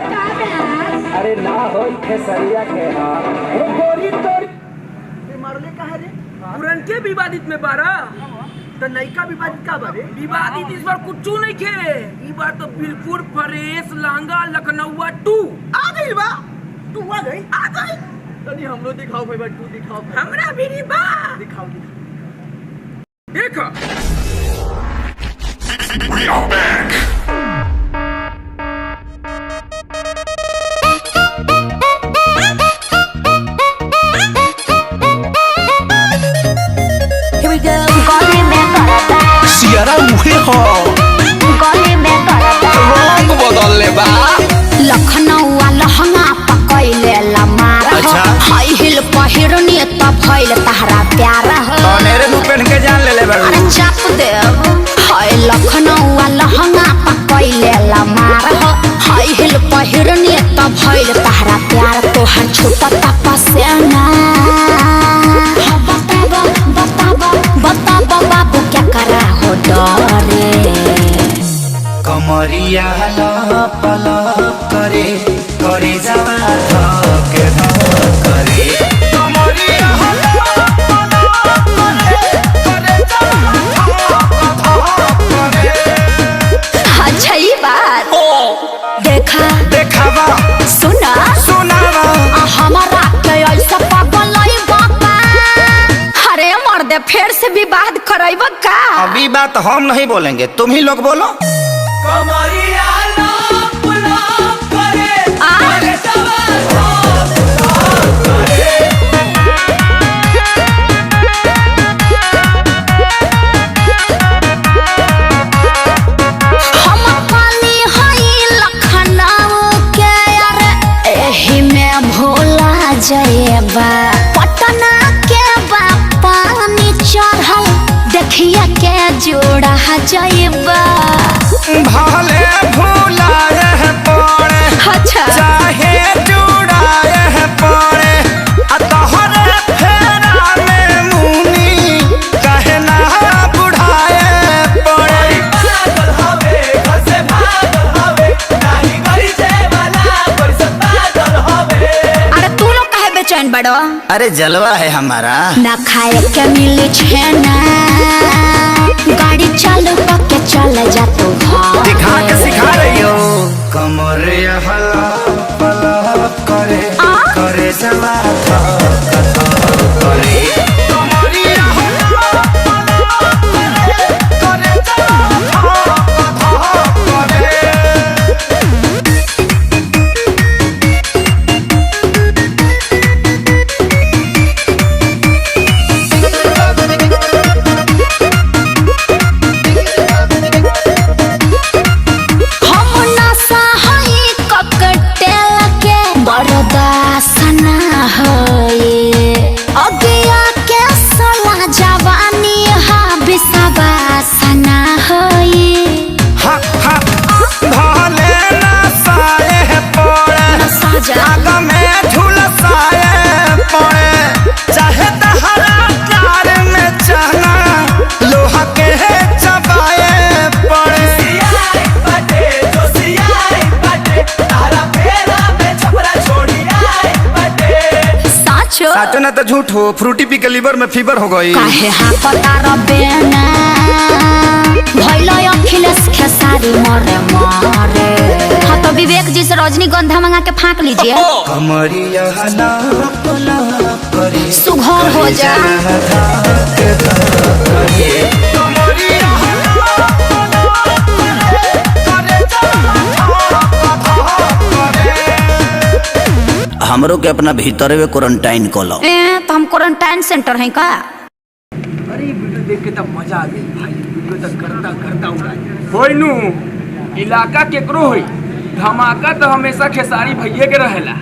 अरे ना हो खेसरिया के मारले कहा रे पुरन के विवादित में बारा तो नयका विवादित का बारे विवादित इस बार कुछ नहीं खे ई बार तो बिल्कुल फ्रेश लहंगा लखनऊआ 2 आ गई बा 2 आ गई तनी हम लोग दिखाओ भाई 2 दिखाओ हमरा भी नहीं बा दिखाओ देखो We are back. Here we go. गली में करता सियारा उहे हो गली में करता रंग बदल ले बा लखनऊआ लहंगा पकैले लमार अच्छा। हाई हिल पहिरनी त भइल तहरा प्यार हो तनेरे नु पहन के जान ले ले अरे चाप दे हाय लखनऊआ लहंगा पकैले लमार हो हाई हिल पहिरनी त भइल तहरा प्यार तोहर छुपा तपसेना बताबा बाबू क्या करा हो डरे कमरिया लप लप करे करे जावा धक धक करे कमरिया लप लप करे करे जावा धक धक करे अच्छा ये बात देखा देखावा सुना सुनावा हमारा के ऐसा पागल बाबा अरे मर्दे फिर से विवाद कराइबा का अभी बात हम नहीं बोलेंगे तुम ही लोग बोलो कमरिया लप लप करे अरे हम पाली हई लखनऊ के अरे एही में भोला जयबा पटना के बा पानी चढ़ल देखिए के जोड़ा जयबा भले भूलाए पड़े अच्छा चाहे जुड़ाए पड़े तोहरे फेरा में मुनी कहे ना बुढ़ाए पड़े पागल हवे घर से भागल हवे नाही गई से वाला कोई से पागल हवे अरे तू लोग काहे बेचैन बड़ो अरे जलवा है हमारा ना खाए के मिले छेना गाड़ी चालू करके चल जा तू घर दिखा के सिखा रही हो कमर हला पला करे करे जवा करे कमरिया हला पला करे करे जवा करे हम नशा हई ककटेल के बरदासना होए अगिया के सला जवानी हा बिसाबासना होए हा हा भले ना साए पड़े साजा आग में झुलसाए पड़े चाहे तहरा प्यार में चना लोहा के चबाए पड़े सियाई बाटे जो सियाई बाटे तारा फेरा में छपरा छोड़ी आई बाटे साचो साचो ना तो झूठ हो फ्रूटी पी के लीवर में फीवर हो गई काहे हाँ पता रबेना भइलो अखिलेश खेसारी मरे मरे हाँ तो विवेक जी से रजनीगंधा मंगा के फाँक लीजिए कमरिया लप लप करे सुघर हो जा कमरिया लप लप करे करे जवा हमरो के अपना भीतर में क्वारंटाइन कलो तो हम क्वारंटाइन सेंटर हैं का अरे वीडियो देख के तब मजा आ गई भाई वीडियो तक करता करता उड़ा होई नु इलाका केकरो होई धमाका तो हमेशा खेसारी भैया के रहेला।